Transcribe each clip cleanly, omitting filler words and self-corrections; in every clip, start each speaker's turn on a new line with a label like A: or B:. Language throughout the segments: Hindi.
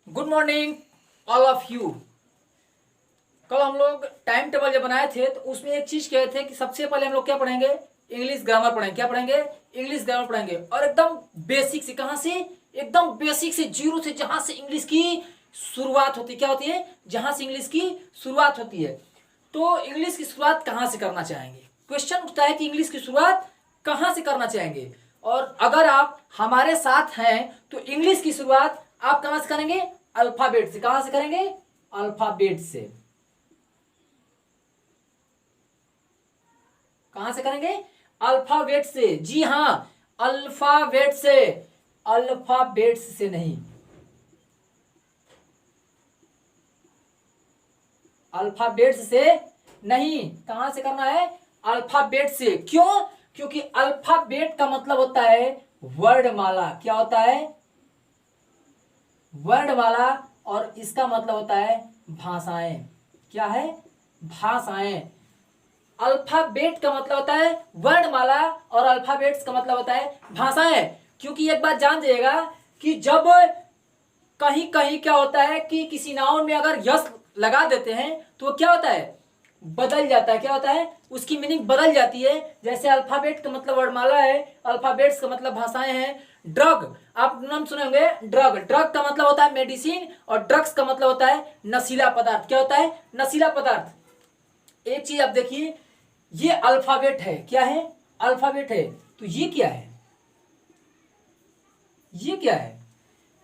A: Good morning all of you. कल हम लोग टाइम टेबल जब बनाए थे तो उसमें एक चीज कहे थे कि सबसे पहले हम लोग क्या पढ़ेंगे, इंग्लिश ग्रामर पढ़ेंगे। क्या पढ़ेंगे? इंग्लिश ग्रामर पढ़ेंगे। और एकदम बेसिक से, कहाँ से? एकदम बेसिक से, जीरो से, जहां से इंग्लिश की शुरुआत होती है। क्या होती है? जहां से इंग्लिश की शुरुआत होती है। तो इंग्लिश की शुरुआत कहाँ से करना चाहेंगे? क्वेश्चन उठता है कि इंग्लिश की शुरुआत कहाँ से करना चाहेंगे। और अगर आप हमारे साथ हैं तो इंग्लिश की शुरुआत आप कहां से करेंगे? अल्फाबेट से। कहां से करेंगे? अल्फाबेट से। कहां से करेंगे? अल्फाबेट से। जी हां, अल्फाबेट से। अल्फाबेट से नहीं, अल्फाबेट से नहीं। कहां से करना है? अल्फाबेट से। क्यों? क्योंकि अल्फाबेट का मतलब होता है वर्णमाला। क्या होता है? वर्णमाला। और इसका मतलब होता है भाषाएं। क्या है? भाषाएं। अल्फाबेट का मतलब होता है वर्णमाला और अल्फाबेट्स का मतलब होता है भाषाएं। क्योंकि एक बात जान जाइएगा कि जब कहीं कहीं क्या होता है कि किसी नाउन में अगर यस लगा देते हैं तो वो क्या होता है? बदल जाता है। क्या होता है? उसकी मीनिंग बदल जाती है। जैसे अल्फाबेट का मतलब वर्णमाला है, अल्फाबेट्स का मतलब भाषाएं हैं। ड्रग, आप नाम सुने होंगे, ड्रग। ड्रग का मतलब होता है मेडिसिन और ड्रग्स का मतलब होता है नशीला पदार्थ। क्या होता है? नशीला पदार्थ। एक चीज आप देखिए, ये अल्फाबेट है। क्या है? अल्फाबेट है। तो ये क्या है? ये क्या है?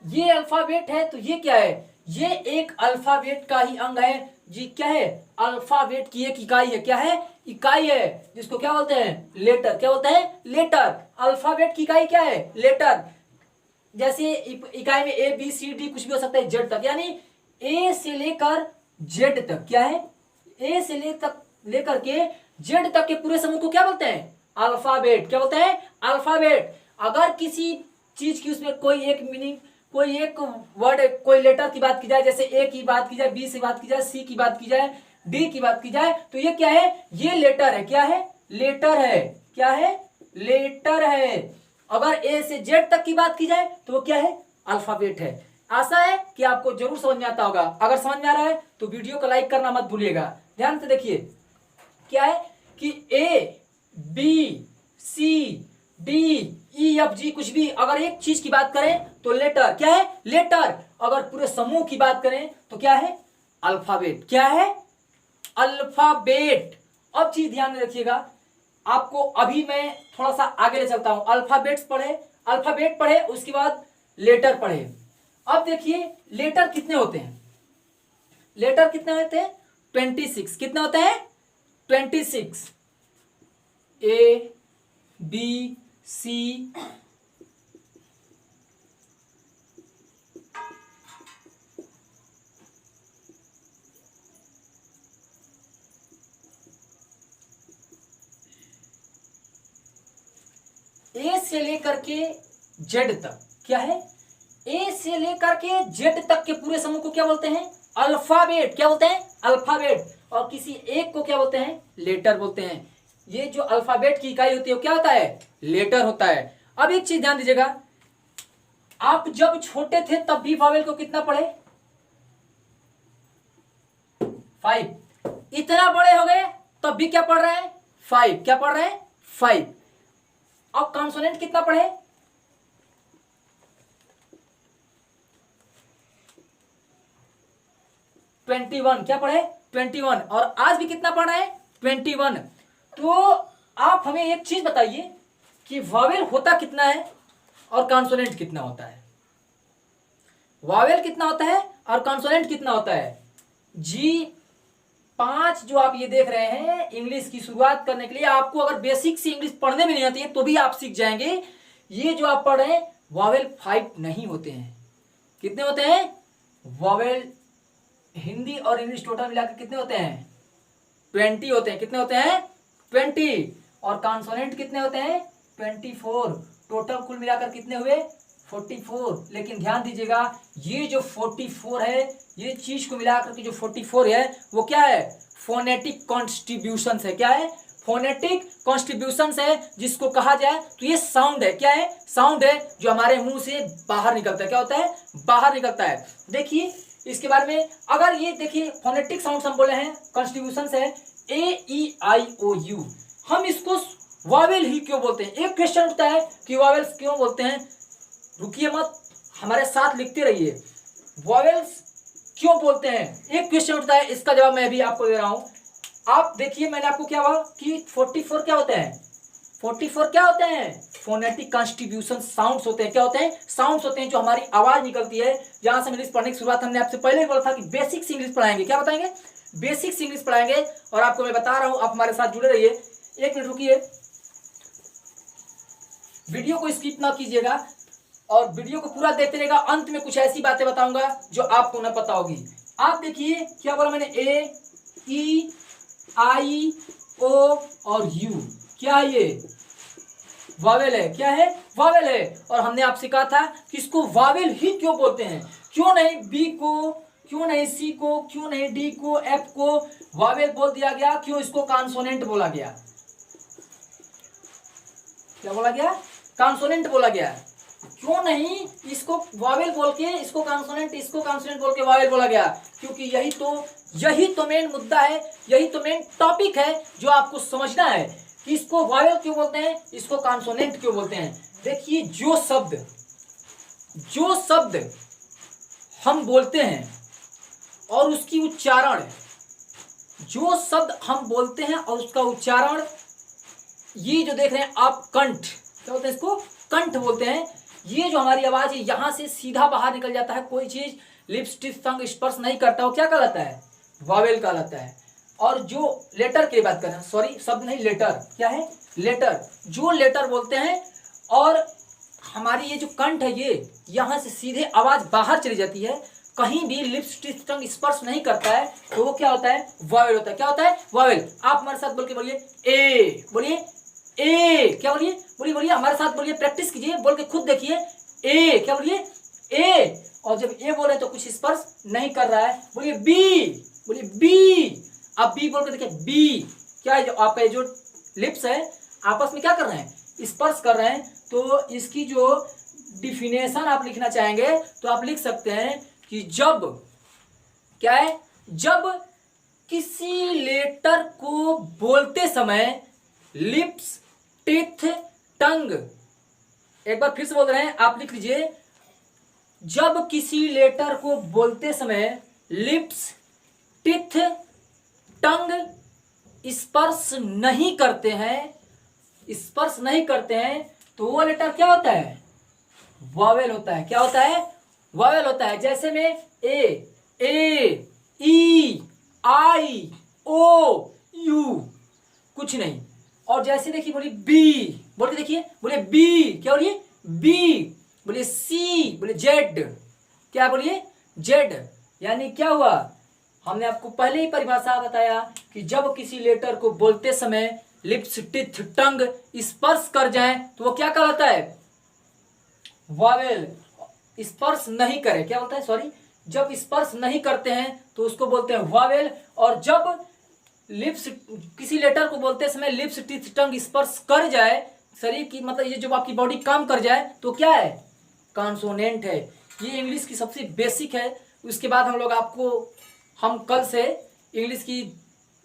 A: ये अल्फाबेट है। तो ये क्या है? ये एक अल्फाबेट का ही अंग है। जी क्या है? अल्फाबेट की एक इकाई है। क्या है? इकाई है, जिसको क्या बोलते हैं? लेटर। क्या बोलते हैं? लेटर। अल्फाबेट की इकाई क्या है? लेटर। जैसे इकाई में ए बी सी डी कुछ भी हो सकता है, जेड तक, यानी ए से लेकर जेड तक। क्या है? ए से लेकर के जेड तक के पूरे समूह को क्या बोलते हैं? अल्फाबेट। क्या बोलते हैं? अल्फाबेट। अगर किसी चीज की उसमें कोई एक मीनिंग, कोई एक वर्ड, कोई लेटर की बात की जाए, जैसे ए की बात की जाए, बी से बात की जाए, सी की बात की जाए, डी की बात की जाए, तो ये क्या है? ये लेटर है। क्या है? लेटर है। क्या है? लेटर है। अगर ए से जेड तक की बात की जाए तो वो क्या है? अल्फाबेट है। आशा है कि आपको जरूर समझ में आता होगा। अगर समझ में आ रहा है तो वीडियो को लाइक करना मत भूलिएगा। ध्यान से देखिए, क्या है कि A B C D E F G कुछ भी अगर एक चीज की बात करें तो लेटर। क्या है? लेटर। अगर पूरे समूह की बात करें तो क्या है? अल्फाबेट। क्या है? अल्फाबेट। अब चीज ध्यान में रखिएगा, आपको अभी मैं थोड़ा सा आगे ले चलता हूं। अल्फाबेट्स पढ़े, अल्फाबेट पढ़े, उसके बाद लेटर पढ़े। अब देखिए लेटर कितने होते हैं? लेटर कितने होते हैं? 26। कितने होते हैं? 26। ए बी सी ए से लेकर के जेड तक। क्या है? ए से लेकर के जेड तक के पूरे समूह को क्या बोलते हैं? अल्फाबेट। क्या बोलते हैं? अल्फाबेट। और किसी एक को क्या बोलते हैं? लेटर बोलते हैं। ये जो अल्फाबेट की इकाई होती है वो क्या होता है? लेटर होता है। अब एक चीज ध्यान दीजिएगा, आप जब छोटे थे तब भी वॉवेल को कितना पढ़े? 5। इतना बड़े हो गए तब भी क्या पढ़ रहे हैं? 5। क्या पढ़ रहे हैं? 5। अब कॉन्सोनेंट कितना पढ़े? 21। क्या पढ़े? 21। और आज भी कितना पढ़ रहे हैं? 21। तो आप हमें एक चीज बताइए कि वॉवेल होता कितना है और कॉन्सोनेंट कितना होता है? वॉवेल कितना होता है और कॉन्सोनेंट कितना होता है? जी 5 जो आप ये देख रहे हैं, इंग्लिश की शुरुआत करने के लिए आपको अगर बेसिक से इंग्लिश पढ़ने में नहीं आती है तो भी आप सीख जाएंगे। ये जो आप पढ़ रहे हैं वॉवेल 5 नहीं होते हैं। कितने होते हैं? वॉवेल हिंदी और इंग्लिश टोटल मिलाकर कितने होते हैं? 20 होते हैं। कितने होते हैं? 20। और कॉन्सोनेंट कितने होते हैं? 24। टोटल कुल मिलाकर कितने हुए? 44। लेकिन ध्यान दीजिएगा, ये जो 44 है, ये चीज को मिलाकर के जो 44 है वो क्या है? फोनेटिक कॉन्स्टिट्यूशन है। क्या है? फोनेटिक कॉन्स्ट्रीब्यूशन है जिसको कहा जाए तो ये साउंड है। क्या है? साउंड है जो हमारे मुंह से बाहर निकलता है। क्या होता है? बाहर निकलता है। देखिए इसके बारे में, अगर ये देखिए फोनेटिक साउंड हम बोले हैं, कॉन्स्ट्रीब्यूशन है A-E-I-O-U, हम इसको वावेल ही क्यों बोलते हैं? एक क्वेश्चन उठता है कि वावेल्स क्यों बोलते हैं। रुकिए मत, हमारे साथ लिखते रहिए, वावेल्स क्यों बोलते हैं। एक क्वेश्चन उठता है, इसका जवाब मैं भी आपको दे रहा हूं। आप देखिए मैंने आपको क्या हुआ कि 44 क्या होते हैं? 44 क्या होते हैं? फोनेटिक कॉन्स्ट्रीब्यूशन साउंड्स होते हैं। क्या होते हैं? साउंड्स होते हैं जो हमारी आवाज निकलती है। जहां से इंग्लिश पढ़ने की शुरुआत हमने आपसे पहले ही बोला था कि बेसिक्स इंग्लिश पढ़ाएंगे। क्या बताएंगे? बेसिक्स इंग्लिश पढ़ाएंगे। और आपको मैं बता रहा हूं, आप हमारे साथ जुड़े रहिए। एक मिनट रुकिए, वीडियो को स्किप ना कीजिएगा और वीडियो को पूरा देखते रहिएगा। अंत में कुछ ऐसी बातें बताऊंगा जो आपको न पता होगी। आप देखिए क्या बोला मैंने, A-E-I-O और U, क्या ये वावेल है? क्या है? वावेल है। और हमने आपसे कहा था कि इसको वावेल ही क्यों बोलते हैं। क्यों नहीं बी को, क्यों नहीं सी को, क्यों नहीं डी को, एफ को वावेल बोल दिया गया? क्यों इसको कॉन्सोनेंट बोला गया? क्या बोला गया? कॉन्सोनेंट बोला गया। क्यों नहीं इसको वावेल बोल के इसको कॉन्सोनेंट, इसको कॉन्सोनेंट बोल के वावेल बोला गया? क्योंकि यही तो मेन मुद्दा है, यही तो मेन टॉपिक है जो आपको समझना है कि इसको वावेल क्यों बोलते हैं, इसको कॉन्सोनेंट क्यों बोलते हैं। देखिए जो शब्द हम बोलते हैं और उसकी उच्चारण, जो शब्द हम बोलते हैं और उसका उच्चारण, ये जो देख रहे हैं आप कंठ, क्या बोलते हैं इसको? कंठ बोलते हैं। ये जो हमारी आवाज है यहां से सीधा बाहर निकल जाता है, कोई चीज लिप्स टिप टंग स्पर्श नहीं करता, वो क्या कहलाता है? वावेल कहलाता है। और जो लेटर की बात कर रहे हैं, सॉरी शब्द नहीं, लेटर, क्या है? लेटर, जो लेटर बोलते हैं और हमारी ये जो कंठ है ये यहां से सीधे आवाज बाहर चली जाती है, कहीं भी लिप्स टिप टंग स्पर्श नहीं करता है, तो वो क्या होता है? वावेल होता है। क्या होता है? वावेल। आप हमारे साथ बोल के बोलिए, ए, बोलिए ए, क्या बोलिए? बोलिए बोलिए हमारे साथ बोलिए, प्रैक्टिस कीजिए, बोल के खुद देखिए। ए, क्या बोलिए? ए। और जब ए बोले तो कुछ स्पर्श नहीं कर रहा है, बोलिए बी, बोलिए बी। अब बी बोल के देखिए, बी क्या है? जो आपका जो लिप्स है आपस में क्या कर रहे हैं? स्पर्श कर रहे हैं। तो इसकी जो डिफिनेशन आप लिखना चाहेंगे तो आप लिख सकते हैं कि जब, क्या है? जब किसी लेटर को बोलते समय लिप्स, टिथ, टंग, एक बार फिर से बोल रहे हैं, आप लिख लीजिए, जब किसी लेटर को बोलते समय लिप्स, टिथ, टंग स्पर्श नहीं करते हैं, स्पर्श नहीं करते हैं, तो वो लेटर क्या होता है? वावेल होता है। क्या होता है? वावेल होता है। जैसे में ए, ई, आई, ओ, यू, कुछ नहीं। और जैसे देखिए बोलिए बी, बोल के देखिए, बोलिए बी, क्या बोलिए? बी। बोलिए सी, बोलिए जेड, क्या बोलिए? जेड। यानी क्या हुआ? हमने आपको पहले ही परिभाषा बताया कि जब किसी लेटर को बोलते समय लिप्स, टिथ, टंग स्पर्श कर जाए तो वो क्या कहलाता है? वावेल। स्पर्श नहीं करे, क्या बोलता है? सॉरी, जब स्पर्श नहीं करते हैं तो उसको बोलते हैं वावेल। और जब लिप्स, किसी लेटर को बोलते समय लिप्स, टिथ, टंग स्पर्श कर जाए, शरीर की मतलब ये जो आपकी बॉडी काम कर जाए, तो क्या है? कॉन्सोनेंट है। ये इंग्लिश की सबसे बेसिक है। उसके बाद हम कल से इंग्लिश की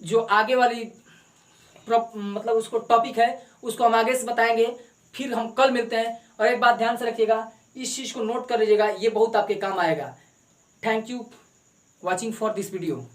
A: जो आगे वाली मतलब उसको टॉपिक है उसको हम आगे से बताएंगे। फिर हम कल मिलते हैं। और एक बात ध्यान से रखिएगा, इस चीज़ को नोट कर लीजिएगा, ये बहुत आपके काम आएगा। Thank you watching for this video.